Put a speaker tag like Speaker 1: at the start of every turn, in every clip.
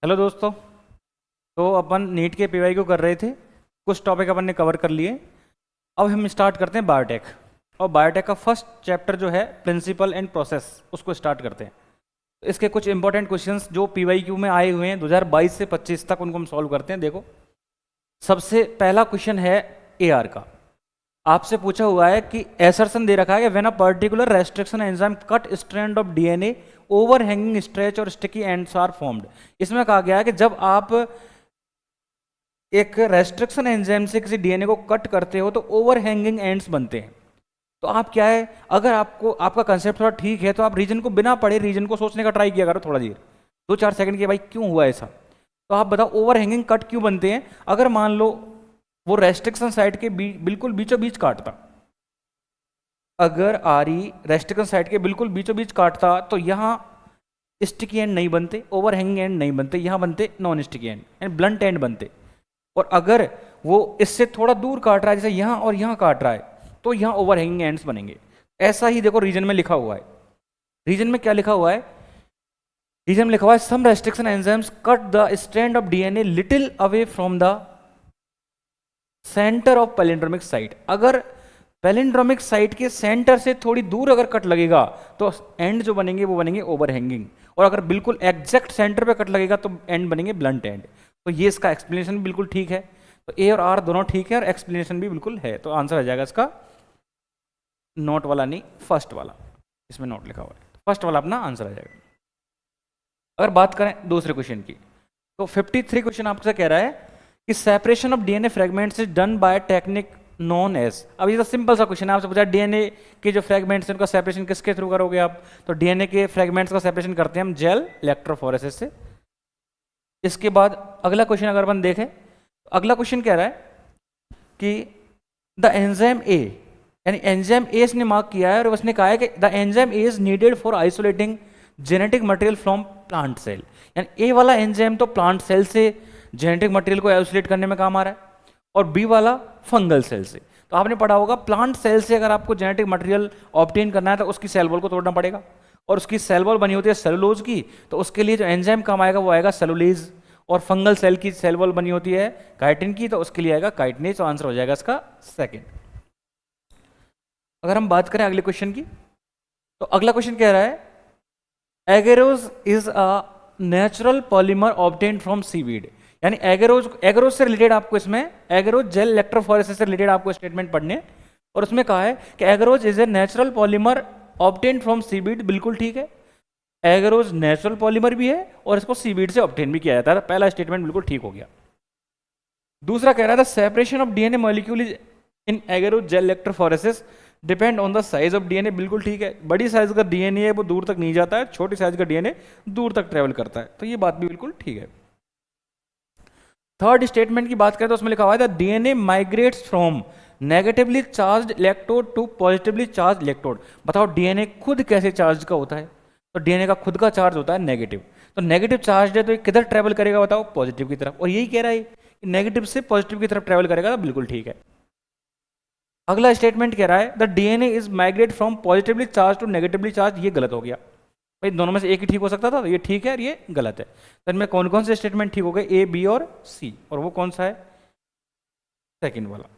Speaker 1: Hello दोस्तों। तो अपन NEET के पीवाई को कर रहे थे, कुछ टॉपिक अपन ने कवर कर लिए। अब हम स्टार्ट करते हैं बायोटेक। और बायोटेक का फर्स्ट चैप्टर जो है प्रिंसिपल एंड प्रोसेस, उसको स्टार्ट करते हैं। तो इसके कुछ इंपॉर्टेंट क्वेश्चंस जो पीवाई क्यू में आए हुए हैं 2022 से 25 तक, उनको हम सॉल्व करते हैं। देखो, सबसे पहला क्वेश्चन है एआर का। आपसे पूछा हुआ है कि एसर्शन दे रखा है कि when a particular restriction enzyme cut strand of DNA over hanging stretch और स्टिकी एंड्स आर फॉर्म्ड। इसमें कहा गया है कि जब आप एक रेस्ट्रिक्शन एंजाइम से किसी डीएनए को कट करते हो तो ओवर हैंगिंग एंड्स बनते हैं। तो आप क्या है, अगर आपको आपका कंसेप्ट थोड़ा ठीक है तो आप रीजन को बिना पढ़े रीजन को सोचने का ट्राई किया करो थोड़ा देर, 2-4 सेकंड के, भाई क्यों हुआ ऐसा। तो आप बताओ ओवर हैंगिंग कट क्यों बनते हैं। अगर मान लो वो रेस्ट्रिक्शन साइट के बिल्कुल बीचों बीच काटता, अगर आरी रेस्ट्रिक्शन साइट के बिल्कुल बीचों बीच काटता तो यहाँ स्टिकी एंड नहीं बनते, ओवर हैंगिंग एंड नहीं बनते, यहाँ बनते non sticky and and blunt and बनते। और अगर वो इससे थोड़ा दूर काट रहा है, जैसे यहाँ और यहाँ काट रहा है, तो यहाँ ओवर हैंगिंग एंड्स बनेंगे। ऐसा ही देखो रीजन में लिखा हुआ है। रीजन में क्या लिखा हुआ है, रीजन में लिखा हुआ है some restriction enzymes cut the strand of DNA little away from the centre of palindromic site. अगर पैलिंड्रोमिक साइट के सेंटर से थोड़ी दूर अगर कट लगेगा तो एंड जो बनेंगे वो बनेंगे ओवर हैंगिंग, और अगर बिल्कुल एग्जैक्ट सेंटर पे कट लगेगा तो एंड बनेंगे ब्लंट एंड। तो ये इसका एक्सप्लेनेशन भी बिल्कुल ठीक है। तो ए और आर दोनों ठीक है और एक्सप्लेनेशन भी बिल्कुल है। तो आंसर आ जाएगा इसका नोट वाला नहीं, फर्स्ट वाला। इसमें नोट लिखा हुआ है, फर्स्ट वाला अपना आंसर आ जाएगा। अगर बात करें दूसरे क्वेश्चन की, तो 53 क्वेश्चन आपसे कह रहा है कि separation of DNA fragments is done by technique known as. अब ये तो सिंपल सा क्वेश्चन है, आपसे पूछा डीएनए के जो फ्रेगमेंट्स हैं उनका सेपरेशन किसके थ्रू करोगे आप। तो डीएनए के फ्रेगमेंट्स का सेपरेशन करते हैं हम जेल इलेक्ट्रोफोरेसिस से। इसके बाद अगला क्वेश्चन अगर अपन देखें, तो अगला क्वेश्चन कह रहा है कि द एंजाइम ए, यानी एंजाइम ए ने मार्क किया है और उसने कहा है कि the enzyme A is needed for isolating genetic material from plant cell. यानी ए वाला एंजाइम तो प्लांट सेल से जेनेटिक मटेरियल को आइसोलेट करने में काम आ रहा है, और बी वाला फंगल सेल से। तो आपने पढ़ा होगा प्लांट सेल से अगर आपको जेनेटिक मटेरियल ऑब्टेन करना है तो उसकी सेल वॉल को तोड़ना पड़ेगा, और उसकी सेल वॉल बनी होती है सेलुलोज की, तो उसके लिए जो एंजाइम काम आएगा वो आएगा सेलुलेज। और फंगल सेल की सेल वॉल बनी होती है काइटिन की, तो उसके लिए आएगा काइटिनेज। तो आंसर हो जाएगा इसका सेकंड। अगर हम बात करें अगले क्वेश्चन की, तो अगला क्वेश्चन कह रहा है agarose is a natural polymer obtained from seaweed. यानी एगेरोज से रिलेटेड आपको इसमें एगेरोज जेल इलेक्ट्रोफोरेसिस से रिलेटेड आपको स्टेटमेंट पढ़ने, और उसमें कहा है कि agarose is a natural polymer obtained from seaweed. बिल्कुल ठीक है, एगेरोज नेचुरल पॉलीमर भी है और इसको सीवीड से ऑब्टेन भी किया जाता है। पहला स्टेटमेंट बिल्कुल ठीक हो गया। दूसरा कह रहा था separation of DNA molecule in agarose gel electrophoresis depend on the size of DNA. बिल्कुल ठीक है, बड़ी साइज का डीएनए है वो दूर तक नहीं जाता है, छोटी साइज का डीएनए दूर तक ट्रेवल करता है। तो ये बात भी बिल्कुल ठीक है। थर्ड स्टेटमेंट की बात करें तो उसमें लिखा हुआ है the DNA migrates from negatively charge electrode to positively charge electrode. बताओ डीएनए खुद कैसे चार्ज का होता है। तो डीएनए का खुद का चार्ज होता है नेगेटिव। तो नेगेटिव चार्ज है तो ये किधर ट्रेवल करेगा बताओ, पॉजिटिव की तरफ। और यही कह रहा है कि नेगेटिव से पॉजिटिव की तरफ ट्रेवल करेगा, तो बिल्कुल ठीक है। अगला स्टेटमेंट कह रहा है the DNA is migrate from positively charge to negatively charge. ये गलत हो गया भाई, दोनों में से एक ही ठीक हो सकता था, तो ये ठीक है और ये गलत है। तो इनमें कौन कौन से स्टेटमेंट ठीक हो गए, ए बी और सी, और वो कौन सा है, सेकंड वाला।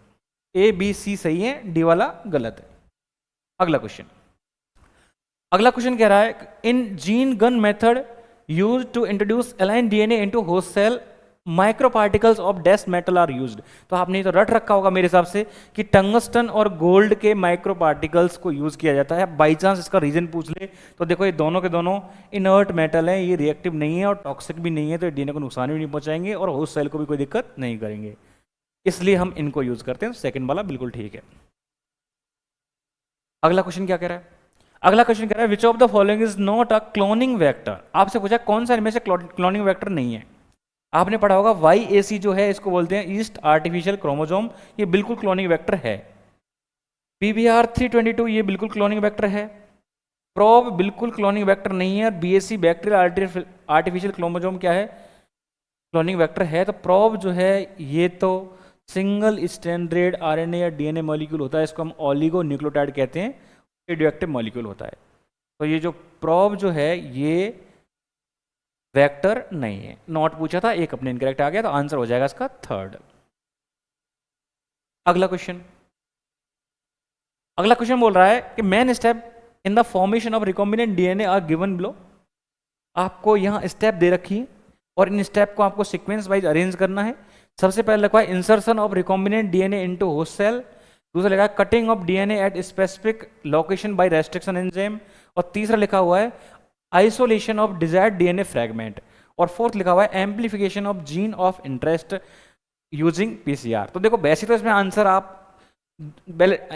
Speaker 1: ए बी सी सही है, डी वाला गलत है। अगला क्वेश्चन, अगला क्वेश्चन कह रहा है in gene gun method use to introduce alien DNA into host cell micro particles of dash metal are used. तो आपने तो रट रखा होगा मेरे हिसाब से कि टंगस्टन और गोल्ड के माइक्रो पार्टिकल्स को यूज किया जाता है। बाई चांस इसका रीजन पूछ ले तो देखो ये दोनों के दोनों इनर्ट मेटल हैं, ये रिएक्टिव नहीं है और टॉक्सिक भी नहीं है, तो डीएनए को नुकसान भी नहीं पहुंचाएंगे और होस्ट सेल को भी कोई दिक्कत नहीं करेंगे, इसलिए हम इनको यूज करते हैं। सेकेंड वाला बिल्कुल ठीक है। अगला क्वेश्चन क्या कह रहा है, अगला क्वेश्चन कह रहा है विच of the following is not a cloning vector. आपसे पूछा कौन सा इनमें से क्लोनिंग वेक्टर नहीं है। आपने पढ़ा होगा YAC जो है इसको बोलते हैं ईस्ट आर्टिफिशियल क्रोमोसोम, ये बिल्कुल क्लोनिंग वेक्टर है। PBR322 ये बिल्कुल क्लोनिंग वेक्टर है। प्रोब बिल्कुल क्लोनिंग वेक्टर नहीं है। और BAC बैक्टीरियल आर्टिफिशियल क्रोमोसोम क्या है, क्लोनिंग वेक्टर है। तो प्रोब जो है ये तो सिंगल स्टैंडर्ड RNA या DNA मॉलिक्यूल होता है, इसको हम ऑलिगो न्यूक्लियोटाइड कहते हैं, रेडियोएक्टिव मॉलिक्यूल होता है। तो ये जो प्रोब जो है ये वेक्टर नहीं है। नॉट पूछा था, एक अपने इनकरेक्ट आ गया, तो आंसर हो जाएगा इसका थर्ड। अगला क्वेश्चन, अगला क्वेश्चन बोल रहा है कि main step in the formation of recombinant DNA are given below. आपको यहाँ स्टेप दे रखी है और इन स्टेप को आपको सीक्वेंस वाइज अरेंज करना है। सबसे पहले लिखा है insertion of recombinant DNA into host cell, दूसरा लिखा है cutting of DNA at specific location by restriction enzyme, और तीसरा लिखा हुआ है isolation of desired DNA fragment, और फोर्थ लिखा हुआ है amplification of gene of interest using PCR. तो देखो वैसे तो इसमें आंसर आप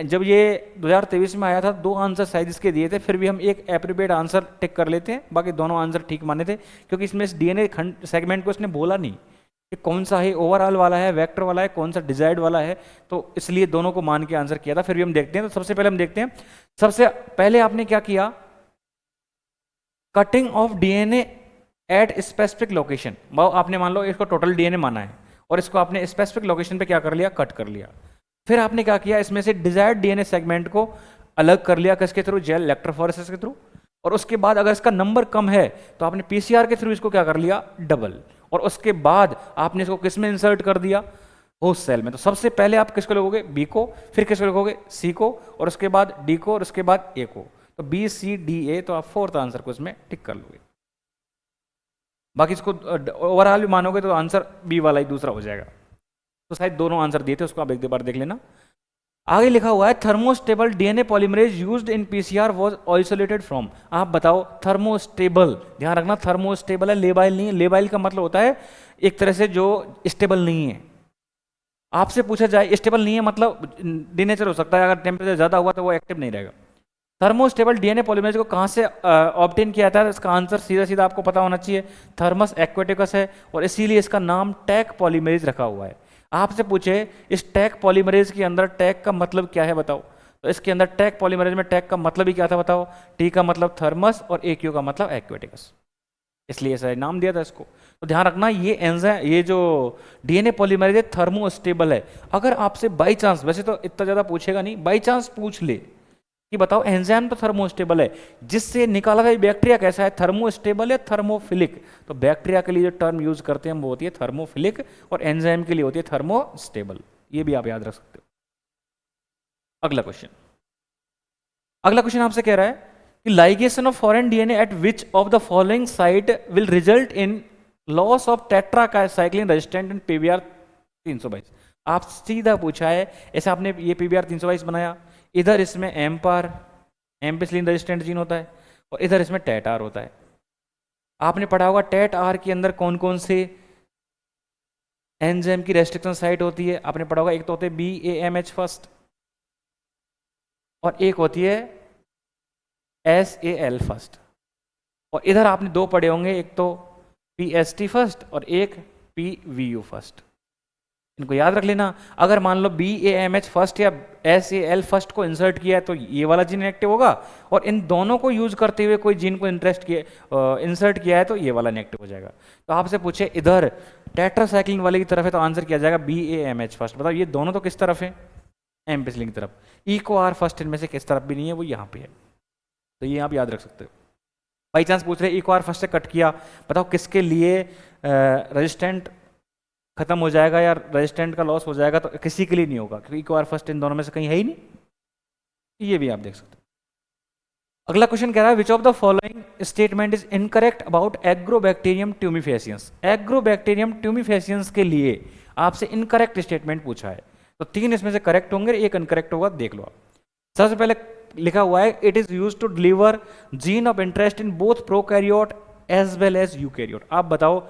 Speaker 1: जब ये 2023 में आया था 2 आंसर शायद इसके दिए थे, फिर भी हम एक एप्रोप्रिएट आंसर टिक कर लेते हैं, बाकी दोनों आंसर ठीक माने थे, क्योंकि इसमें इस डीएनए खंड सेगमेंट को इसने बोला नहीं कि कौन सा है ओवरऑल वाला है, वेक्टर वाला है, कौन सा डिजायर्ड वाला है, तो इसलिए दोनों को मान के आंसर किया था। फिर भी हम देखते हैं, तो सबसे पहले हम देखते हैं, सबसे पहले आपने क्या किया, cutting of DNA at specific location. आपने मान लो इसको टोटल डीएनए माना है और इसको आपने स्पेसिफिक लोकेशन पे क्या कर लिया, कट कर लिया। फिर आपने क्या किया, इसमें से डिजायर्ड डीएनए सेगमेंट को अलग कर लिया, किसके थ्रू, जेल इलेक्ट्रोफोरेसिस के थ्रू, और उसके बाद अगर इसका नंबर कम है तो आपने पीसीआर के थ्रू इसको क्या कर लिया, डबल, और उसके बाद आपने इसको किस में इंसर्ट कर दिया, होस्ट सेल में। तो सबसे पहले आप किसको लिखोगे, बी को, फिर किसको लिखोगे, सी को, और उसके बाद डी को, और उसके बाद ए को। तो बी सी डी ए, तो आप फोर्थ आंसर को इसमें टिक कर लोगे। बाकी इसको ओवरऑल भी मानोगे तो आंसर बी वाला ही दूसरा हो जाएगा। तो शायद दोनों आंसर दिए थे, उसको आप एक बार देख लेना। आगे लिखा हुआ है thermostable DNA polymerase used in PCR was isolated from. आप बताओ थर्मोस्टेबल, ध्यान रखना थर्मोस्टेबल है, लेबाइल नहीं है। लेबाइल का मतलब होता है एक तरह से जो स्टेबल नहीं है। आपसे पूछा जाए स्टेबल नहीं है मतलब डिनेचर हो सकता है, अगर टेम्परेचर ज्यादा हुआ तो वो एक्टिव नहीं रहेगा। थर्मोस्टेबल डीएनए पॉलीमरेज को कहाँ से ऑब्टेन किया था, इसका आंसर सीधा सीधा आपको पता होना चाहिए, थर्मस एक्वेटिकस है, और इसीलिए इसका नाम टैक पॉलीमरेज रखा हुआ है। आपसे पूछे इस टैक पॉलीमरेज के अंदर टैक का मतलब क्या है बताओ, तो इसके अंदर टैक पॉलीमरेज में टैक का मतलब ही क्या था बताओ, टी का मतलब थर्मस और ए क्यू का मतलब एक्वेटिकस, इसलिए ऐसा नाम दिया था इसको। तो ध्यान रखना ये एंजाइम, ये जो डीएनए पॉलीमरेज है थर्मोस्टेबल है। अगर आपसे बाई चांस, वैसे तो इतना ज्यादा पूछेगा नहीं, बाई चांस पूछ ले कि बताओ एंजाइम तो थर्मोस्टेबल है, जिससे निकाला गया बैक्टीरिया कैसा है, थर्मोस्टेबल या थर्मोफिलिक। तो बैक्टीरिया के लिए जो टर्म यूज करते हैं वो होती है थर्मोफिलिक, और एंजाइम के लिए होती है थर्मोस्टेबल। ये भी आप याद रख सकते हो। अगला क्वेश्चन, अगला क्वेश्चन आपसे कह रहा है कि ligation of foreign DNA at which of the following site will result in loss of tetracycline resistant in PBR 322। आप सीधा पूछा है, ऐसे आपने ये पीबीआर 322 बनाया, इधर इसमें एम्पार एम्पिसिलिन रेजिस्टेंट जीन होता है, और इधर इसमें टेट आर होता है। आपने पढ़ा होगा टेट आर के अंदर कौन कौन से एंजाइम की रेस्ट्रिक्शन साइट होती है, आपने पढ़ा होगा, एक तो होते हैं BAMH फर्स्ट, और एक होती है SAL फर्स्ट, और इधर आपने 2 पढ़े होंगे, एक तो PST फर्स्ट और एक PVU फर्स्ट। इनको याद रख लेना। अगर मान लो BAMH फर्स्ट या SAL फर्स्ट को इंसर्ट किया है तो ये वाला जीन इनएक्टिव होगा, और इन दोनों को यूज करते हुए कोई जीन को इंसर्ट किया है तो ये वाला इनएक्टिव हो जाएगा। तो आपसे पूछे इधर टेट्रासाइक्लिन वाले की तरफ है तो आंसर किया जाएगा BAMH फर्स्ट। बताओ ये दोनों तो किस तरफ है, एम्पिसिलिन की तरफ। EcoR फर्स्ट इनमें से किस तरफ भी नहीं है, वो यहाँ पे है, तो ये आप याद रख सकते हो। बाई चांस पूछ रहे EcoR फर्स्ट से कट किया, बताओ किसके लिए रेजिस्टेंट खत्म हो जाएगा या रेजिस्टेंट का लॉस हो जाएगा, तो किसी के लिए नहीं होगा, क्योंकि EcoR फर्स्ट इन दोनों में से कहीं है ही नहीं। ये भी आप देख सकते हो। अगला क्वेश्चन कह रहा है विच of the following statement is incorrect about agrobacterium tumefaciens. Agrobacterium tumefaciens के लिए आपसे इनकरेक्ट स्टेटमेंट पूछा है, तो 3 इसमें से करेक्ट होंगे, एक इनकरेक्ट होगा, देख लो आप। सबसे पहले लिखा हुआ है it is used to deliver gene of interest in both prokaryote as well as eukaryote. आप बताओ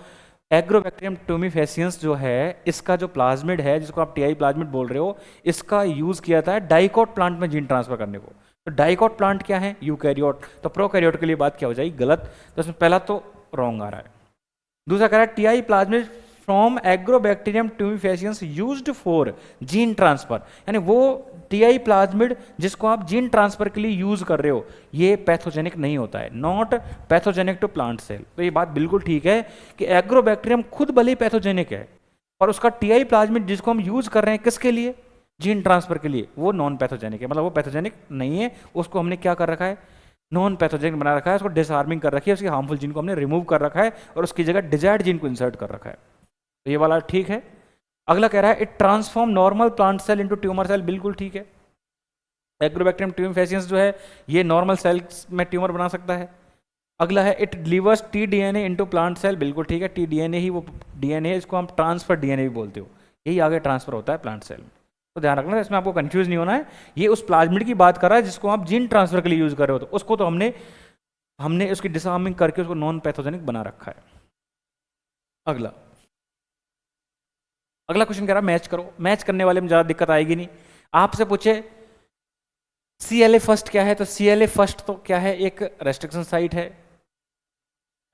Speaker 1: एग्रोबैक्टीरियम ट्यूमिफेसियंस जो है, इसका जो प्लाज्मिड है, जिसको आप TI प्लाज्मिड बोल रहे हो, इसका यूज किया था डाइकोट प्लांट में जीन ट्रांसफर करने को। तो डाइकोट प्लांट क्या है, यूकैरियोट। तो प्रोकैरियोट के लिए बात क्या हो जाएगी, गलत। तो इसमें पहला तो रॉन्ग आ रहा है। दूसरा कह रहा है TI plasmid from agrobacterium tumefaciens used for gene transfer, यानी वो TI प्लाज्मिड जिसको आप जीन ट्रांसफर के लिए यूज कर रहे हो, ये पैथोजेनिक नहीं होता है, not pathogenic to plant cell. तो ये बात बिल्कुल ठीक है कि एग्रोबैक्टीरियम खुद भले ही पैथोजेनिक है, पर उसका TI प्लाज्मिड जिसको हम यूज कर रहे हैं किसके लिए, जीन ट्रांसफर के लिए, वो नॉन पैथोजेनिक है, मतलब वो पैथोजेनिक नहीं है, उसको हमने क्या कर रखा है, नॉन पैथोजेनिक बना रखा है, उसको डिसआर्मिंग कर रखी है, उसकी हार्मफुल जीन को हमने रिमूव कर रखा है और उसकी जगह डिजायर्ड जीन को इंसर्ट कर रखा है। तो ये वाला ठीक है। अगला कह रहा है it transform normal plant cell into tumour cell, बिल्कुल ठीक है। एग्रोबैक्टीरियम ट्यूमेफेसियंस जो है ये नॉर्मल सेल्स में ट्यूमर बना सकता है। अगला है it delivers T DNA into plant cell, बिल्कुल ठीक है। टीडीएनए ही वो डीएनए है, इसको हम ट्रांसफर डीएनए भी बोलते हो, यही आगे ट्रांसफर होता है प्लांट सेल में। तो ध्यान रखना, इसमें आपको कंफ्यूज नहीं होना है। ये उस प्लाज्मिड की बात कर रहा है जिसको आप जीन ट्रांसफर के लिए यूज कर रहे हो, तो उसको तो हमने उसकी डिसआर्मिंग करके उसको नॉन पैथोजेनिक बना रखा है। अगला क्वेश्चन कह रहा है मैच करो। मैच करने वाले में ज़्यादा दिक्कत आएगी नहीं। आपसे पूछे CLA फर्स्ट क्या है, तो CLA फर्स्ट तो क्या है, एक रेस्ट्रिक्शन साइट है।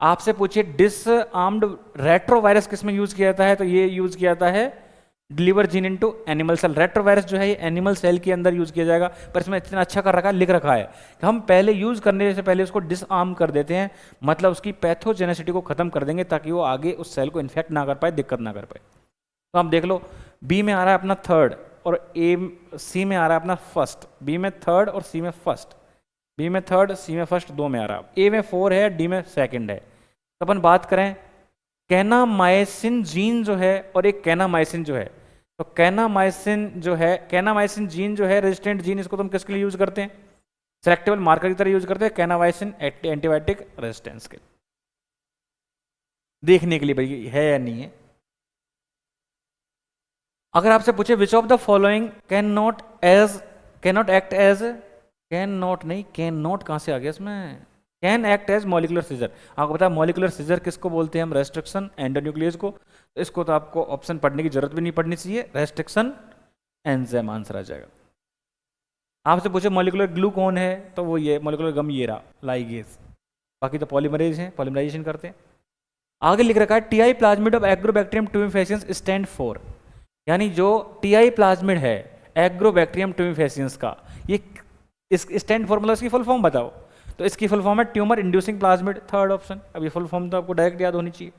Speaker 1: आपसे पूछे डिसआर्म्ड रेट्रोवायरस किस में यूज किया जाता है, तो ये यूज किया जाता है deliver gene into animal cell. Retrovirus जो है ये एनिमल सेल के अंदर यूज किया जाएगा, पर इसमें इतना अच्छा कर रखा है, लिख रखा है कि हम पहले यूज करने से पहले उसको डिसआर्म कर देते हैं, मतलब उसकी पैथोजेनेसिटी को खत्म कर देंगे ताकि वो आगे उस सेल को इन्फेक्ट ना कर पाए, दिक्कत ना कर पाए। तो आप देख लो, बी में आ रहा है अपना थर्ड और सी में आ रहा है अपना फर्स्ट। बी में थर्ड और सी में फर्स्ट, बी में थर्ड सी में फर्स्ट, दो में आ रहा है। ए में 4 है, डी में सेकंड है। तो अपन बात करें कैनामाइसिन जीन जो है और एक कैनामाइसिन जो है, तो कैनामाइसिन जीन जो है रेजिस्टेंट जीन, इसको तो हम किसके लिए यूज करते हैं, सेलेक्टेबल मार्कर की तरह यूज करते हैं, कैनामाइसिन एंटीबायोटिक रेजिस्टेंस के देखने के लिए भाई है या नहीं है। अगर आपसे पूछे which of the following can not act as, can not कहां से आ गया इसमें, can act as molecular scissor. आपको पता है मॉलिकुलर सीजर किसको बोलते हैं हम, रेस्ट्रिक्शन एंडोन्यूक्लियस को। इसको तो आपको ऑप्शन पढ़ने की जरूरत भी नहीं पड़नी चाहिए, रेस्ट्रिक्शन एंजाइम आंसर आ जाएगा। आपसे पूछे मॉलिकुलर ग्लू कौन है, तो वो ये मॉलिकुलर गम ये रहा, लाइगेज। बाकी तो पॉलीमरेज है, पॉलीमराइजेशन करते हैं। आगे लिख रखा है Ti plasmid of Agrobacterium tumefaciens stand for, यानी जो टीआई प्लाज्मिड है एग्रोबैक्टीरियम ट्यूमेफेसियंस का, ये इस स्टैंड फॉर मतलब इसकी फुल फॉर्म बताओ, तो इसकी फुल फॉर्म है tumour inducing plasmid, third option. अब ये फुल फॉर्म तो आपको डायरेक्ट याद होनी चाहिए।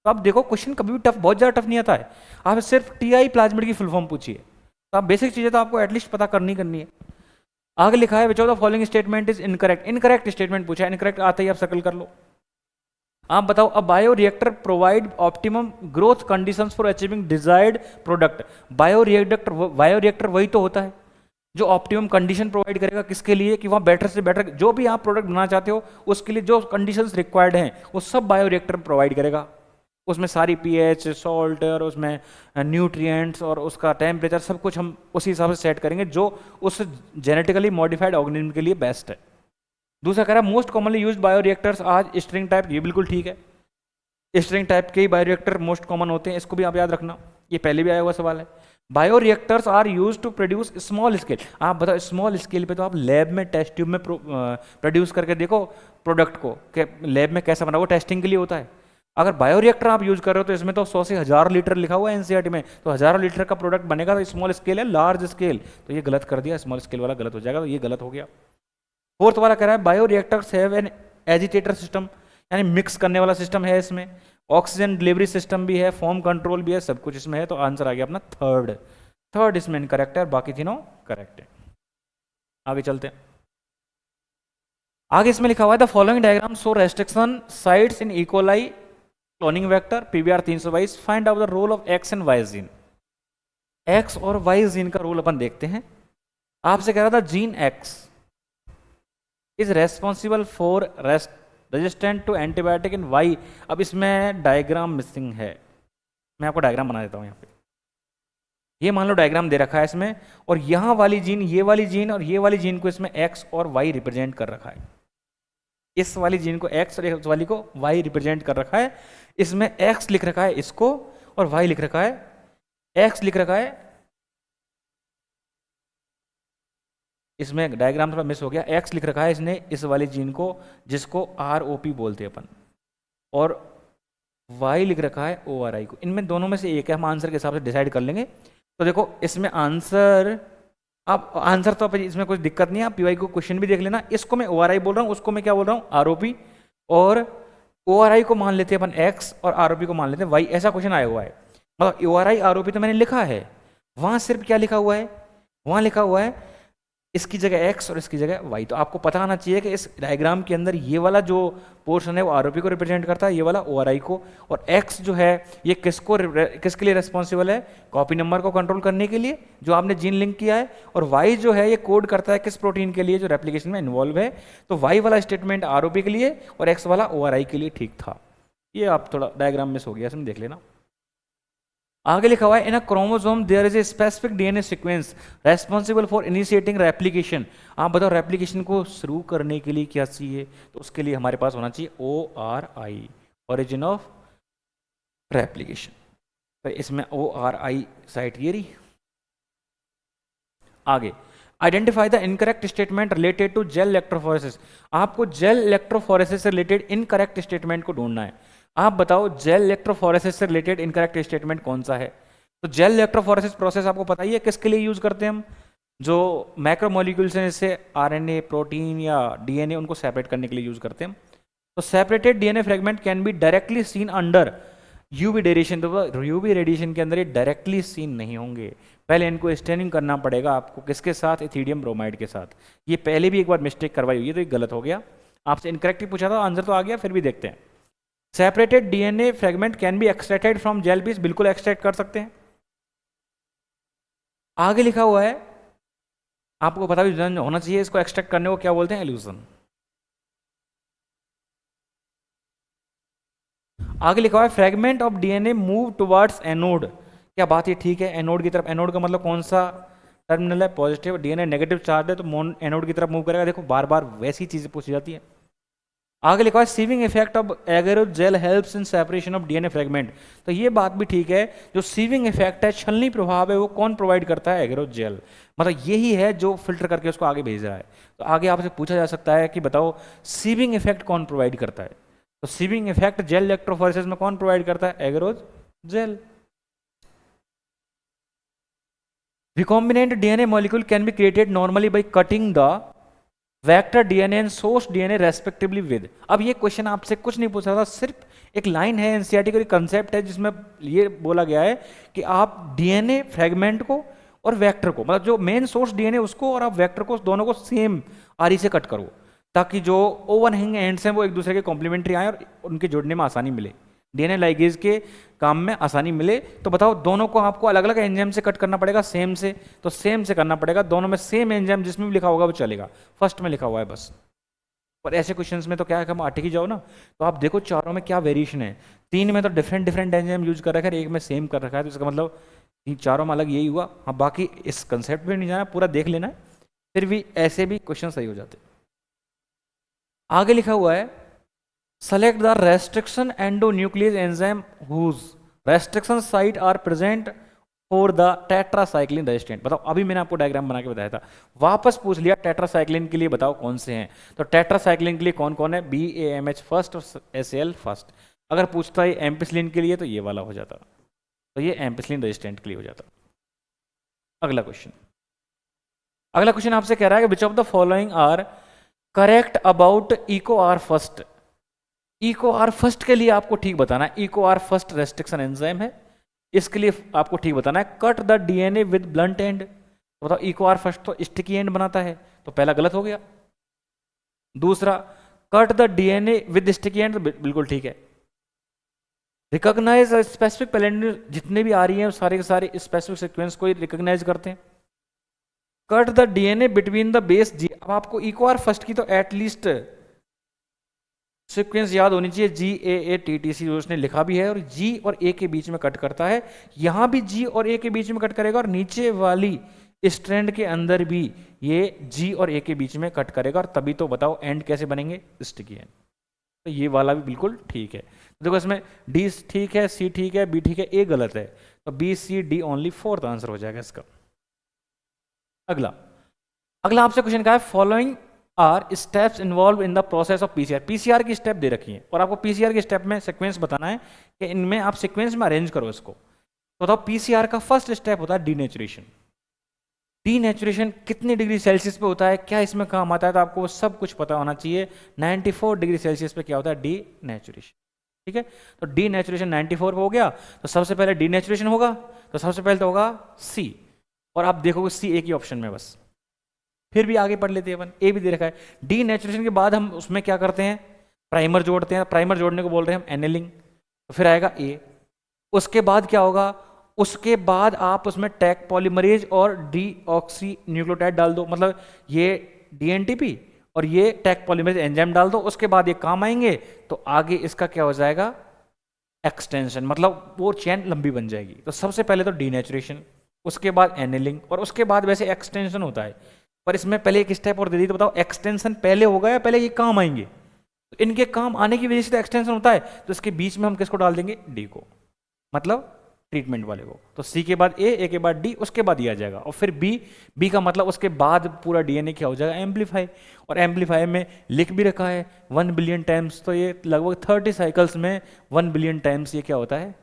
Speaker 1: तो आप देखो क्वेश्चन कभी भी टफ, बहुत ज़्यादा टफ नहीं आता है। आप सिर्फ टीआई प्लाज्मिड की फुल फॉर्म पूछिए, तो आप बेसिक चीज़ें तो आपको एटलीस्ट पता करनी है। आगे लिखा है विच of the following statement is incorrect. Incorrect statement पूछा है, इनकरेक्ट आता ही आप सर्कल कर लो। आप बताओ, अ bio reactor provide optimum growth conditions for achieving desired product. Bio reactor वही तो होता है जो ऑप्टिमम कंडीशन प्रोवाइड करेगा, किसके लिए, कि वहाँ बेटर से बेटर जो भी आप प्रोडक्ट बनाना चाहते हो उसके लिए जो कंडीशंस रिक्वायर्ड हैं वो सब बायो रिएक्टर प्रोवाइड करेगा। उसमें सारी पीएच, सॉल्ट और उसमें न्यूट्रिएंट्स और उसका टेम्परेचर सब कुछ हम उसी हिसाब से सेट करेंगे जो उस जेनेटिकली मॉडिफाइड ऑर्गेनिज्म के लिए बेस्ट है। दूसरा कह रहा है most commonly used bio reactors आज स्ट्रिंग टाइप, ये बिल्कुल ठीक है, स्ट्रिंग टाइप के ही बायो रिएक्टर मोस्ट कॉमन होते हैं, इसको भी आप याद रखना, ये पहले भी आया हुआ सवाल है। Bio reactors are use to produce small scale. आप बताओ स्मॉल स्केल पे तो आप लैब में टेस्ट ट्यूब में प्रोड्यूस करके देखो प्रोडक्ट को, लैब में कैसा बना, वो टेस्टिंग के लिए होता है। अगर बायो रिएक्टर आप यूज कर रहे हो तो इसमें तो 100 से 1000 लीटर लिखा हुआ है एनसीईआरटी में, तो 1000 लीटर का प्रोडक्ट बनेगा, तो स्मॉल स्केल है, लार्ज स्केल, तो ये गलत कर दिया, स्मॉल स्केल वाला गलत हो जाएगा, तो ये गलत हो गया। फोर्थ वाला कह रहा है bio reactors have an agitator system, यानी मिक्स करने वाला सिस्टम है इसमें, ऑक्सीजन डिलीवरी सिस्टम भी है, फॉर्म कंट्रोल भी है, सब कुछ इसमें है, तो आंसर आ गया अपना थर्ड इसमें इनकरेक्ट है, बाकी तीनों करेक्ट है। आगे चलते हैं। आगे इसमें लिखा हुआ है the following diagram show restriction sites in E coli cloning vector PBR 322, find out the role of X and Y gene. X और वाई जीन का रोल अपन देखते हैं। आपसे कह रहा था gene X is responsible for resistant to antibiotic in Y. अब इसमें डायग्राम मिसिंग है, मैं आपको डायग्राम बना देता हूं यहाँ पे। ये मान लो डायग्राम दे रखा है इसमें, और यहाँ वाली जीन, ये वाली जीन और ये वाली जीन को इसमें एक्स और वाई रिप्रेजेंट कर रखा है। इस वाली जीन को एक्स और इस वाली को वाई रिप्रेजेंट कर रखा है। इसमें एक्स लिख रखा है इसको और वाई लिख रखा है, एक्स लिख रखा है, इसमें डायग्राम थोड़ा मिस हो गया, एक्स लिख रखा है इसने इस वाली जीन को जिसको ROP बोलते हैं अपन, और वाई लिख रखा है ORI को। इनमें दोनों में से एक है, हम आंसर के हिसाब से डिसाइड कर लेंगे। तो देखो इसमें आंसर, आप आंसर तो इसमें कुछ दिक्कत नहीं है, आप PY को क्वेश्चन भी देख लेना। इसको मैं ORI बोल रहा हूँ, उसको मैं क्या बोल रहा हूँ ROP, और ORI को मान लेते हैं अपन X और ROP को मान लेते हैं Y। ऐसा क्वेश्चन आया हुआ है, मतलब ORI ROP तो मैंने लिखा है, वहाँ सिर्फ क्या लिखा हुआ है, वहाँ लिखा हुआ है इसकी जगह एक्स और इसकी जगह वाई। तो आपको पता आना चाहिए कि इस डायग्राम के अंदर ये वाला जो पोर्शन है वो आरओपी को रिप्रेजेंट करता है, ये वाला ओआरआई को, और एक्स जो है ये किसके लिए रिस्पॉन्सिबल है, कॉपी नंबर को कंट्रोल करने के लिए जो आपने जीन लिंक किया है, और वाई जो है ये कोड करता है किस प्रोटीन के लिए जो रेप्लिकेशन में इन्वॉल्व है। तो वाई वाला स्टेटमेंट आरओपी के लिए और एक्स वाला ओआरआई के लिए ठीक था। ये आप थोड़ा डायग्राम मिस हो गया, इसमें देख लेना। आगे लिखा हुआ है in a chromosome there is a specific DNA sequence responsible for initiating replication. आप बताओ रेप्लिकेशन को शुरू करने के लिए क्या चाहिए, तो उसके लिए हमारे पास होना चाहिए ORI, ओरिजिन ऑफ रेप्लिकेशन। तो इसमें ORI साइट ये रही। आगे identify the incorrect statement related to gel electrophoresis. आपको जेल इलेक्ट्रोफोरेसिस से रिलेटेड इनकरेक्ट स्टेटमेंट को ढूंढना है। आप बताओ जेल इलेक्ट्रोफोरेसिस से रिलेटेड इनकरेक्ट स्टेटमेंट कौन सा है। तो जेल इलेक्ट्रोफोरेसिस प्रोसेस आपको पता ही है किसके लिए यूज करते हैं हम, जो मैक्रोमोलिक्यूल्स हैं जैसे आरएनए, प्रोटीन या डीएनए, उनको सेपरेट करने के लिए यूज करते हैं। तो separated DNA fragment can be directly seen under UV radiation. तो यूवी रेडिएशन के अंदर ये डायरेक्टली सीन नहीं होंगे, पहले इनको स्टेनिंग करना पड़ेगा आपको, किसके साथ, इथीडियम ब्रोमाइड के साथ। ये पहले भी एक बार मिस्टेक करवाई हुई है, तो ये गलत हो गया। आपसे इनकरेक्ट पूछा था, आंसर तो आ गया, फिर भी देखते हैं। Separated DNA fragment can be extracted from gel piece, बिल्कुल एक्सट्रैक्ट कर सकते हैं। आगे लिखा हुआ है, आपको पता भी होना चाहिए, इसको एक्सट्रैक्ट करने को क्या बोलते हैं, एल्यूजन। आगे लिखा हुआ है fragment of DNA move towards anode. क्या बात ये ठीक है, एनोड की तरफ। एनोड का मतलब कौन सा टर्मिनल है, पॉजिटिव। डीएनए नेगेटिव चार्ज है तो एनोड की तरफ मूव करेगा। देखो बार बार वैसी चीजें पूछी जाती है। आगे लिखा है sieving effect of agarose gel helps in separation of DNA fragment. तो ये बात भी ठीक है, जो सीविंग इफेक्ट है, छलनी प्रभाव है, वो कौन प्रोवाइड करता है, एगरोजेल। मतलब यही है जो फिल्टर करके उसको आगे भेज रहा है। तो आगे आपसे पूछा जा सकता है कि बताओ सीविंग इफेक्ट कौन प्रोवाइड करता है। तो सीविंग इफेक्ट जेल इलेक्ट्रोफोरेसिस में कौन प्रोवाइड करता है, agarose gel. Recombinant DNA molecule can be created normally by cutting the vector DNA and source DNA respectively with. अब ये क्वेश्चन आपसे कुछ नहीं पूछा था, सिर्फ एक लाइन है एनसीईआरटी का कंसेप्ट है जिसमें ये बोला गया है कि आप डीएनए फ्रेगमेंट को और वेक्टर को, मतलब जो मेन सोर्स डीएनए उसको और आप वेक्टर को, दोनों को सेम आरी से कट करो, ताकि जो ओवरहैंग एंड्स हैं वो एक दूसरे के कॉम्प्लीमेंट्री आए और उनके जोड़ने में आसानी मिले, डीएनए लाइगेज के काम में आसानी मिले। तो बताओ दोनों को आपको अलग अलग एंजाइम से कट करना पड़ेगा, सेम से, तो सेम से करना पड़ेगा। दोनों में सेम एंजाइम जिसमें भी लिखा होगा वो चलेगा, फर्स्ट में लिखा हुआ है बस। पर ऐसे क्वेश्चंस में तो क्या है कि हम अटक ही जाओ ना। तो आप देखो चारों में क्या वेरिएशन है, 3 में तो डिफरेंट डिफरेंट एंजाइम यूज कर रखा है, एक में सेम कर रखा है, तो इसका मतलब इन चारों में अलग यही हुआ। हाँ बाकी इस कंसेप्ट में नहीं जाना, पूरा देख लेना है, फिर भी ऐसे भी क्वेश्चन सही हो जाते। आगे लिखा हुआ है select the restriction endonuclease enzyme whose restriction site are present for the tetracycline resistant। बताओ अभी मैंने आपको डायग्राम बना के बताया था, वापस पूछ लिया टेट्रासाइक्लिन के लिए बताओ कौन से हैं। तो टेट्रासाइक्लिन के लिए कौन कौन है, BAMH फर्स्ट और SAL फर्स्ट। अगर पूछता है एम्पिसिलिन के लिए तो ये वाला हो जाता, तो ये एम्पिसिलिन रेजिस्टेंट के लिए हो जाता। अगला क्वेश्चन आपसे कह रहा है कि which of the following are correct about EcoR first. EcoR first के लिए आपको ठीक बताना है, EcoR फर्स्ट रेस्ट्रिक्शन एंजाइम है, इसके लिए आपको ठीक बताना है। Cut the DNA with blunt and, तो बताओ EcoR फर्स्ट तो स्टिकी एंड बनाता है, तो पहला गलत हो गया। दूसरा cut the DNA with sticky and, तो बिल्कुल ठीक है। रिकॉग्नाइज स्पेसिफिक पैलेंडियम, जितने भी आ रही हैं सारे के सारे स्पेसिफिक सीक्वेंस को रिकॉग्नाइज करते हैं। Cut the DNA between the base G. अब आपको EcoR फर्स्ट की तो एटलीस्ट सीक्वेंस याद होनी चाहिए, GAATTC जो उसने लिखा भी है, और G और A के बीच में कट करता है। यहां भी G और A के बीच में कट करेगा, और नीचे वाली स्ट्रैंड के अंदर भी ये G और A के बीच में कट करेगा, और तभी तो बताओ एंड कैसे बनेंगे, स्टिकी एंड। तो ये वाला भी बिल्कुल ठीक है। तो देखो इसमें D ठीक है, C ठीक है, B ठीक है, A गलत है, तो B C D only fourth answer हो जाएगा इसका। अगला आपसे क्वेश्चन का है following are steps involve in the process of PCR. PCR की स्टेप दे रखी है और आपको पीसीआर के स्टेप में सीक्वेंस बताना है कि इनमें आप सीक्वेंस में अरेंज करो इसको। तो बताओ पीसीआर का फर्स्ट स्टेप होता है डीनेचुरेशन। डीनेचुरेशन कितनी डिग्री सेल्सियस पे होता है, क्या इसमें काम आता है, तो आपको सब कुछ पता होना चाहिए। 94 डिग्री सेल्सियस पे क्या होता है, डीनेचुरेशन। ठीक है, तो डीनेचुरेशन 94 पे हो गया, तो सबसे पहले डीनेचुरेशन होगा, तो सबसे पहले तो होगा सी, और आप देखोगे सी एक ही ऑप्शन में बस। फिर भी आगे पढ़ लेते हैं अपन, ए भी दे रखा है। डी नेचुरेशन के बाद हम उसमें क्या करते हैं, प्राइमर जोड़ते हैं, प्राइमर जोड़ने को बोल रहे हैं हम एनेलिंग, तो फिर आएगा ए। उसके बाद क्या होगा, उसके बाद आप उसमें टैग पॉलीमरेज और डी ऑक्सी न्यूक्लियोटाइड डाल दो, मतलब ये डीएनटीपी और ये टैग पॉलीमरेज एंजाइम डाल दो, उसके बाद ये काम आएंगे, तो आगे इसका क्या हो जाएगा, एक्सटेंशन, मतलब वो चेन लंबी बन जाएगी। तो सबसे पहले तो डीनेचुरेशन, उसके बाद एनेलिंग, और उसके बाद वैसे एक्सटेंशन होता है, पर इसमें पहले एक स्टेप और दे दी, तो बताओ एक्सटेंशन पहले होगा या पहले ये काम आएंगे, तो इनके काम आने की वजह से तो एक्सटेंशन होता है, तो इसके बीच में हम किसको डाल देंगे, डी को, मतलब ट्रीटमेंट वाले को। तो सी के बाद ए के बाद डी, उसके बाद ये आ जाएगा, और फिर बी का मतलब उसके बाद पूरा डीएनए क्या हो जाएगा, एम्पलीफाई। और एम्पलीफाई में लिख भी रखा है 1 बिलियन टाइम्स, तो ये लगभग 30 साइकिल्स में 1 बिलियन टाइम्स ये क्या होता है,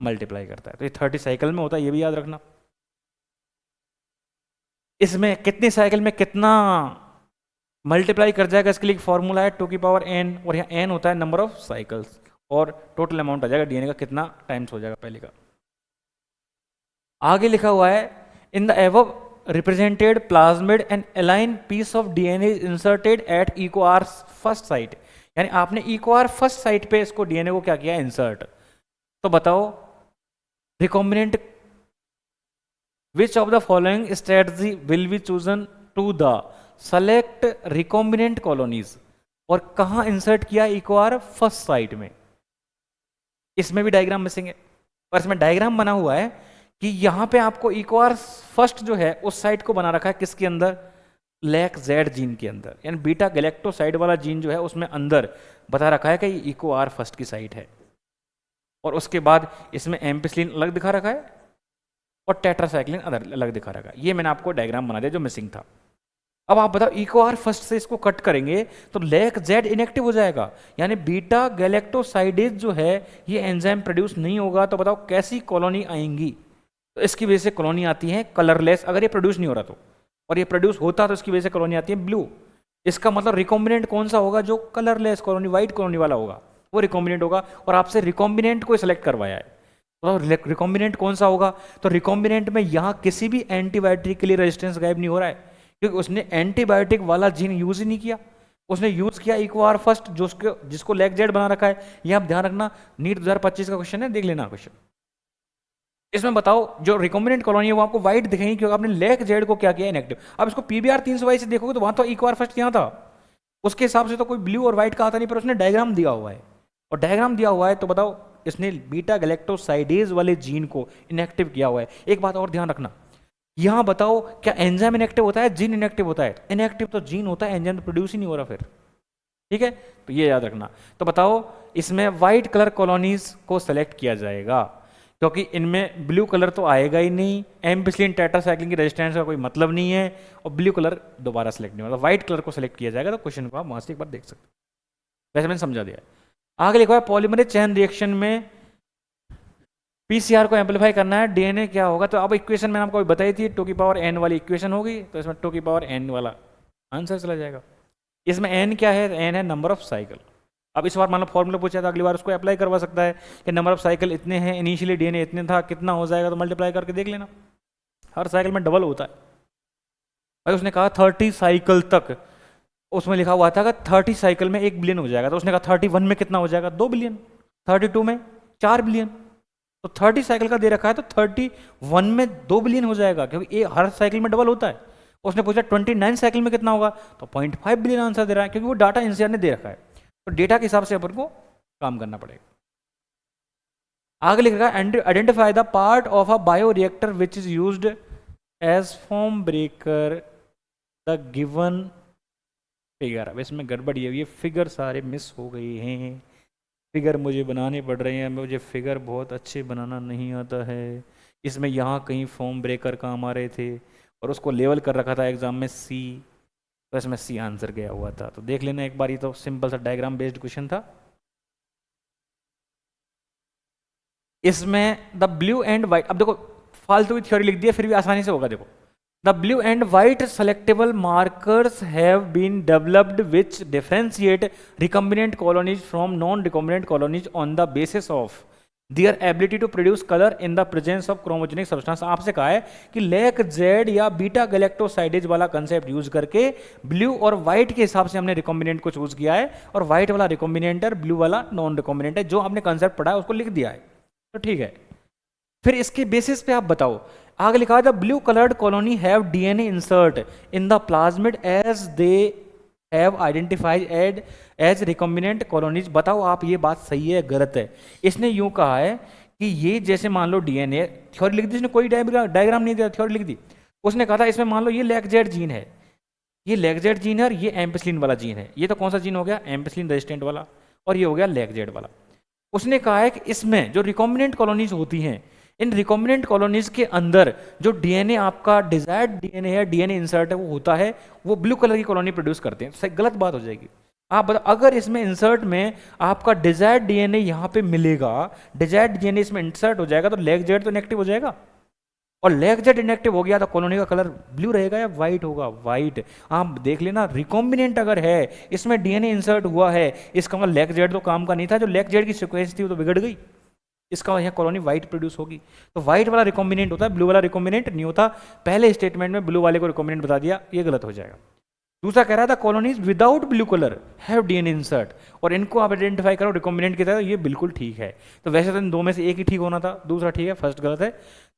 Speaker 1: मल्टीप्लाई करता है। तो ये 30 साइकिल में होता है, ये भी याद रखना। इसमें कितनी साइकिल में कितना मल्टीप्लाई कर जाएगा, इसके लिए फॉर्मूला है 2 की पावर n, और यहाँ n होता है नंबर ऑफ साइकिल्स, और टोटल अमाउंट आ जाएगा डीएनए का कितना टाइम्स हो जाएगा पहले का। आगे लिखा हुआ है, in the above represented plasmid and alien piece of DNA inserted at EcoR first site, यानी आपने इकोआर फर्स्ट साइट पे इसको डीएनए को क्या किया, इंसर्ट। तो बताओ recombinant which of the following strategy will be chosen to the select recombinant colonies, और कहां इंसर्ट किया, इकोआर फर्स्ट साइट में। इसमें भी डायग्राम मिसिंग है, और इसमें डायग्राम बना हुआ है कि यहां पे आपको इकोआर फर्स्ट जो है उस साइट को बना रखा है किसके अंदर, लैक जेड जीन के अंदर, यानी बीटा गैलेक्टोसाइड वाला जीन जो है उसमें अंदर बता रखा है कि ये इकोआर फर्स्ट की साइट है। और उसके बाद इसमें एम्पिसिलिन अलग दिखा रखा है और टेट्रासाइक्लिन अलग दिखा रखा है। ये मैंने आपको डायग्राम बना दिया जो मिसिंग था। अब आप बताओ इकोआर फर्स्ट से इसको कट करेंगे तो लैक जेड इनएक्टिव हो जाएगा, यानी बीटा गैलेक्टोसाइडेज जो है ये एंजाइम प्रोड्यूस नहीं होगा। तो बताओ कैसी कॉलोनी आएंगी, तो इसकी वजह से कॉलोनी आती है कलरलेस, अगर ये प्रोड्यूस नहीं हो रहा तो, और ये प्रोड्यूस होता तो इसकी वजह से कॉलोनी आती है ब्लू। इसका मतलब रिकॉम्बिनेंट कौन सा होगा, जो कलरलेस कॉलोनी, व्हाइट कॉलोनी वाला होगा वो रिकॉम्बिनेंट होगा, और आपसे रिकॉम्बिनेंट को सिलेक्ट करवाया है। तो रिकॉम्बिनेंट कौन सा होगा, तो रिकॉम्बिनेंट में यहाँ किसी भी एंटीबायोटिक के लिए रेजिस्टेंस गायब नहीं हो रहा है, क्योंकि उसने एंटीबायोटिक वाला जीन यूज ही नहीं किया, उसने यूज किया इकोआर फर्स्ट जो जिसको लैक जेड बना रखा है। ये आप ध्यान रखना, नीट 2025 का क्वेश्चन है, देख लेना क्वेश्चन। इसमें बताओ जो रिकॉम्बिनेंट कॉलोनी है वो आपको व्हाइट दिखेंगी क्योंकि आपने लैक जेड को क्या किया, इनएक्टिव। अब इसको पीबीआर 322 से देखोगे तो वहां तो इकोआर फर्स्ट यहाँ था, उसके हिसाब से तो कोई ब्लू और व्हाइट का आता नहीं, पर उसने डायग्राम दिया हुआ है, और डायग्राम दिया हुआ है तो बताओ इसने बीटा गैलेक्टोसाइडेज वाले जीन को इनएक्टिव किया हुआ है। एक बात और ध्यान रखना, यहां बताओ क्या एंजाइम इनएक्टिव होता है, जीन इनएक्टिव होता है? इनएक्टिव तो जीन होता है, एंजाइम तो प्रोड्यूस ही नहीं हो रहा फिर, ठीक है, तो ये याद रखना। तो बताओ इसमें व्हाइट कलर कॉलोनीज को सेलेक्ट किया जाएगा क्योंकि इनमें ब्लू कलर तो आएगा ही नहीं, एम्पिसिलिन टेट्रासाइक्लिन की रेजिस्टेंस का कोई मतलब नहीं है, और ब्लू कलर दोबारा सेलेक्ट नहीं होगा, व्हाइट कलर को सेलेक्ट किया जाएगा। तो क्वेश्चन को आप वहां से एक बार देख सकते हो, वैसे मैंने समझा दिया। आगे लिखा है पॉलीमरेज चेन रिएक्शन में पीसीआर को एम्पलीफाई करना है, डीएनए क्या होगा। तो अब इक्वेशन मैंने आपको बताई थी 2 की पावर n वाली इक्वेशन होगी, तो इसमें 2 की पावर n वाला आंसर चला जाएगा। इसमें n क्या है, n है नंबर ऑफ साइकिल। अब इस बार मान लो फॉर्मूला पूछा था, अगली बार उसको अप्लाई करवा सकता है कि नंबर ऑफ साइकिल इतने हैं, इनिशियली डीएनए इतने था, कितना हो जाएगा, तो मल्टीप्लाई करके देख लेना, हर साइकिल में डबल होता है। भाई उसने कहा 30 साइकिल तक, उसमें लिखा हुआ था कि 30 साइकिल में 1 बिलियन हो जाएगा, तो उसने कहा 31 में कितना हो जाएगा, 2 बिलियन, 32 में 4 बिलियन, तो 30 साइकिल का दे रखा है तो 31 में 2 बिलियन हो जाएगा, क्योंकि ये हर साइकिल में डबल होता है। उसने पूछा 29 साइकिल में कितना होगा, तो 0.5 बिलियन आंसर दे रहा है, क्योंकि वो डाटा एनसीआर ने दे रखा है, तो डेटा के हिसाब से अपन को काम करना पड़ेगा। आगे लिख रहा है identify the part of a bio reactor which is used as foam breaker the given figure. अब इसमें गड़बड़ ये फिगर सारे मिस हो गए हैं, फिगर मुझे बनाने पड़ रहे हैं, मुझे फिगर बहुत अच्छे बनाना नहीं आता है। इसमें यहाँ कहीं फॉर्म ब्रेकर काम आ रहे थे और उसको लेवल कर रखा था एग्जाम में सी, तो इसमें सी आंसर गया हुआ था, तो देख लेना एक बार। ये तो सिंपल सा डायग्राम बेस्ड क्वेश्चन था। इसमें द ब्लू एंड व्हाइट, अब देखो फालतू की थ्योरी लिख दी है, फिर भी आसानी से होगा। देखो the blue and white selectable markers have been developed which differentiate recombinant colonies from non recombinant colonies on the basis of their ability to produce colour in the presence of chromogenic substance. आपसे कहा है कि lac Z या beta galactosidase वाला concept use करके blue और white के हिसाब से हमने रिकॉम्बिनेंट को चूज किया है, और व्हाइट वाला रिकॉम्बिनेंट है, ब्लू वाला नॉन रिकॉम्बिनेंट है। जो आपने कंसेप्ट पढ़ा है उसको लिख दिया है, तो ठीक है। फिर इसके बेसिस पे आप बताओ, आगे लिखा है the blue coloured colony have DNA insert in the plasmid as they have identified as recombinant colonies. बताओ आप ये बात सही है गलत है? इसने यूं कहा है कि ये जैसे मान लो डीएनए, थ्योरी लिख दी इसने, कोई डायग्राम नहीं दिया, थ्योरी लिख दी। उसने कहा था इसमें मान लो ये लैक्जेड जीन है, ये लैक्जेड जीन है और ये एम्पिसिलिन वाला जीन है। ये तो कौन सा जीन हो गया? एम्पिसिलिन रेजिस्टेंट वाला, और ये हो गया लैक्जेड वाला। उसने कहा है कि इसमें जो रिकॉम्बिनेंट कॉलोनीज होती हैं, इन रिकॉम्बिनेंट कॉलोनीज के अंदर जो डीएनए आपका डिजायर्ड डीएनए है, डीएनए इंसर्ट है, वो होता है, वो ब्लू कलर की कॉलोनी प्रोड्यूस करते हैं। सही गलत बात हो जाएगी। आप बताओ, अगर इसमें इंसर्ट में आपका डिजायर्ड डीएनए यहाँ पे मिलेगा, डिजायर्ड डीएनए इसमें इंसर्ट हो जाएगा, तो लेग जेड तो इनएक्टिव हो जाएगा, और लेग जेड इनएक्टिव हो गया तो कॉलोनी का कलर ब्लू रहेगा या व्हाइट होगा? व्हाइट। आप देख लेना, रिकॉम्बिनेंट अगर है, इसमें डीएनए इंसर्ट हुआ है, इसका मतलब लेग जेड तो काम का नहीं था, जो लेग जेड की सीक्वेंस थी वो तो बिगड़ गई, इसका यहाँ कॉलोनी व्हाइट प्रोड्यूस होगी। तो व्हाइट वाला रिकॉम्बिनेंट होता है, ब्लू वाला रिकॉम्बिनेंट नहीं होता। पहले स्टेटमेंट में ब्लू वाले को रिकॉम्बिनेंट बता दिया, ये गलत हो जाएगा। दूसरा कह रहा था colonies without blue colour have DNA insert, और इनको आप आइडेंटिफाई करो रिकॉम्बिनेंट की तरह, ये बिल्कुल ठीक है। तो वैसे तो इन दो में से एक ही ठीक होना था, दूसरा ठीक है, फर्स्ट गलत है।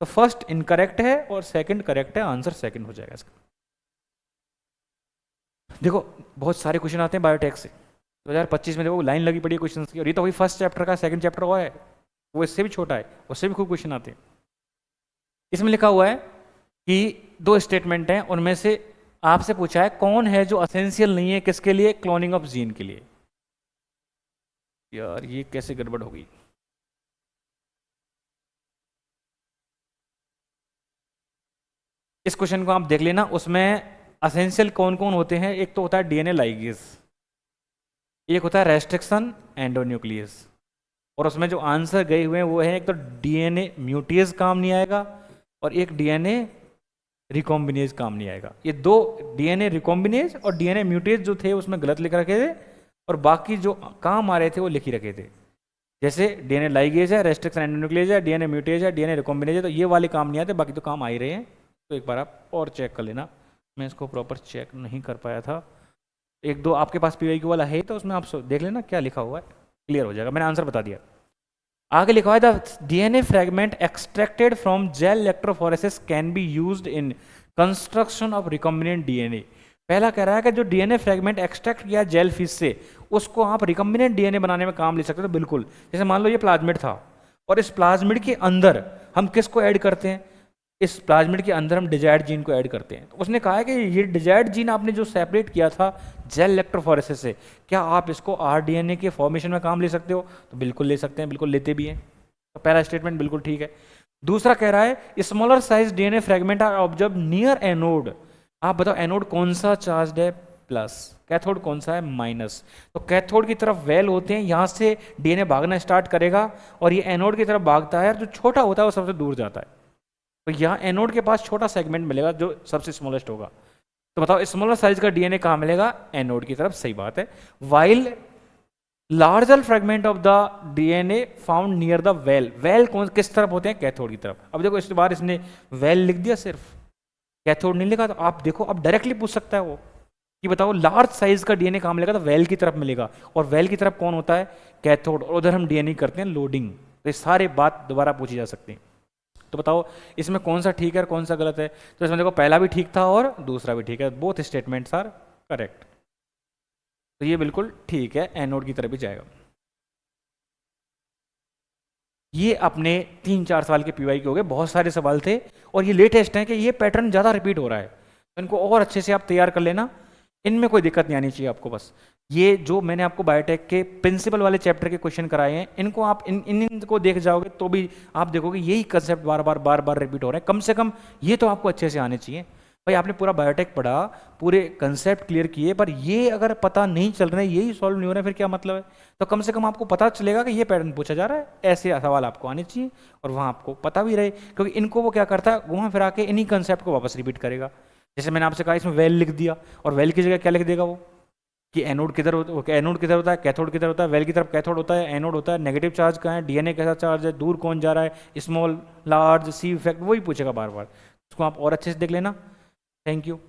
Speaker 1: तो फर्स्ट इनकरेक्ट है और सेकंड करेक्ट है, आंसर सेकंड हो जाएगा इसका। देखो बहुत सारे क्वेश्चन आते हैं बायोटेक से, 2025 में देखो लाइन लगी पड़ी है क्वेश्चन की, और ये तो वही फर्स्ट चैप्टर का सेकंड चैप्टर हुआ है, वो इससे भी छोटा है, उससे भी खूब क्वेश्चन आते हैं। इसमें लिखा हुआ है कि दो स्टेटमेंट हैं, उनमें से आपसे पूछा है कौन है जो असेंशियल नहीं है किसके लिए? क्लोनिंग ऑफ जीन के लिए। यार ये कैसे गड़बड़ होगी? इस क्वेश्चन को आप देख लेना, उसमें असेंशियल कौन कौन होते हैं। एक तो होता है डीएनए लाइगेज, एक होता है रेस्ट्रिक्शन एंडोन्यूक्लियस, और उसमें जो आंसर गए हुए हैं वो है एक तो डीएनए म्यूटेज काम नहीं आएगा, और एक डीएनए रिकॉम्बिनेज काम नहीं आएगा। ये दो डीएनए रिकॉम्बिनेज और डीएनए म्यूटेज जो थे उसमें गलत लिख रखे थे, और बाकी जो काम आ रहे थे वो लिख ही रखे थे। जैसे डीएनए लाइगेज है, रेस्ट्रिक्शन एंडोन्यूक्लियस है, डीएनए म्यूटेज है, डीएनए रिकॉम्बिनेज है, तो ये वाले काम नहीं आते, बाकी तो काम आ ही रहे हैं। तो एक बार आप और चेक कर लेना, मैं इसको प्रॉपर चेक नहीं कर पाया था। एक दो आपके पास पीवाईक्यू वाला है तो उसमें आप देख लेना क्या लिखा हुआ है, क्लियर हो जाएगा। मैंने आंसर बता दिया। आगे लिखा है the DNA fragment extracted from gel electrophoresis can be used in construction of recombinant DNA. पहला कह रहा है कि जो डीएनए फ्रेगमेंट एक्सट्रैक्ट किया जेल फिश से, उसको आप रिकॉम्बिनेंट डीएनए बनाने में काम ले सकते हो। तो बिल्कुल, जैसे मान लो ये प्लाज्मिड था, और इस प्लाज्मिड के अंदर हम किसको ऐड करते हैं? इस प्लाज्मिड के अंदर हम डिजायर्ड जीन को ऐड करते हैं। तो उसने कहा है कि ये डिजायर्ड जीन आपने जो सेपरेट किया था जेल इलेक्ट्रोफोरेसिस से, क्या आप इसको आरडीएनए के फॉर्मेशन में काम ले सकते हो? तो बिल्कुल ले सकते हैं, बिल्कुल लेते भी हैं। तो पहला स्टेटमेंट बिल्कुल ठीक है। दूसरा कह रहा है smaller size DNA fragment are observe near anode. आप बताओ एनोड कौन सा चार्ज है? प्लस। कैथोड कौन सा है? माइनस। तो कैथोड की तरफ वेल होते हैं, यहाँ से डीएनए भागना स्टार्ट करेगा, और ये एनोड की तरफ भागता है, और जो छोटा होता है वो सबसे दूर जाता है। तो यहाँ एनोड के पास छोटा सेगमेंट मिलेगा जो सबसे स्मॉलेस्ट होगा। तो बताओ स्मॉलर साइज का डीएनए कहाँ मिलेगा? एनोड की तरफ। सही बात है। While larger fragment of the DNA found near the well. Well कौन किस तरफ होते हैं? कैथोड की तरफ। अब देखो इस बार इसने वेल लिख दिया, सिर्फ कैथोड नहीं लिखा। तो आप देखो अब डायरेक्टली पूछ सकता है वो कि बताओ लार्ज साइज का डीएनए कहाँ मिलेगा? तो वेल की तरफ मिलेगा, और वेल की तरफ कौन होता है? कैथोड। और उधर हम डीएनए करते हैं लोडिंग। तो ये सारे बात दोबारा पूछी जा सकती है। तो बताओ इसमें कौन सा ठीक है और कौन सा गलत है? तो इसमें देखो पहला भी ठीक था और दूसरा भी ठीक है, बोथ स्टेटमेंट्स आर करेक्ट। तो ये बिल्कुल ठीक है, एनोड की तरफ भी जाएगा। ये अपने 3-4 सवाल के पीवाई के हो गए, बहुत सारे सवाल थे, और ये लेटेस्ट हैं कि ये पैटर्न ज़्यादा रिपीट हो रहा है, तो इनको और अच्छे से आप तैयार कर लेना। इनमें कोई दिक्कत नहीं आनी चाहिए आपको। बस ये जो मैंने आपको बायोटेक के प्रिंसिपल वाले चैप्टर के क्वेश्चन कराए हैं, इनको आप इनको देख जाओगे तो भी आप देखोगे यही कंसेप्ट बार बार रिपीट हो रहे हैं। कम से कम ये तो आपको अच्छे से आने चाहिए। भाई आपने पूरा बायोटेक पढ़ा, पूरे कंसेप्ट क्लियर किए, पर ये अगर पता नहीं चल रहे, यही सॉल्व नहीं हो रहा है, फिर क्या मतलब है? तो कम से कम आपको पता चलेगा कि ये पैटर्न पूछा जा रहा है, ऐसे सवाल आपको आने चाहिए, और वहाँ आपको पता भी रहे। क्योंकि इनको वो क्या करता है, घुमा फिरा के इन्हीं कंसेप्ट को वापस रिपीट करेगा। जैसे मैंने आपसे कहा इसमें वेल लिख दिया, और वेल की जगह क्या लिख देगा वो? कि एनोड किधर होता है, कैथोड किधर होता है, वेल की तरफ कैथोड होता है, एनोड होता है, नेगेटिव चार्ज कहाँ है, डीएनए कैसा चार्ज है, दूर कौन जा रहा है, स्मॉल लार्ज सी इफेक्ट, वही पूछेगा बार बार। उसको आप और अच्छे से देख लेना। Thank you.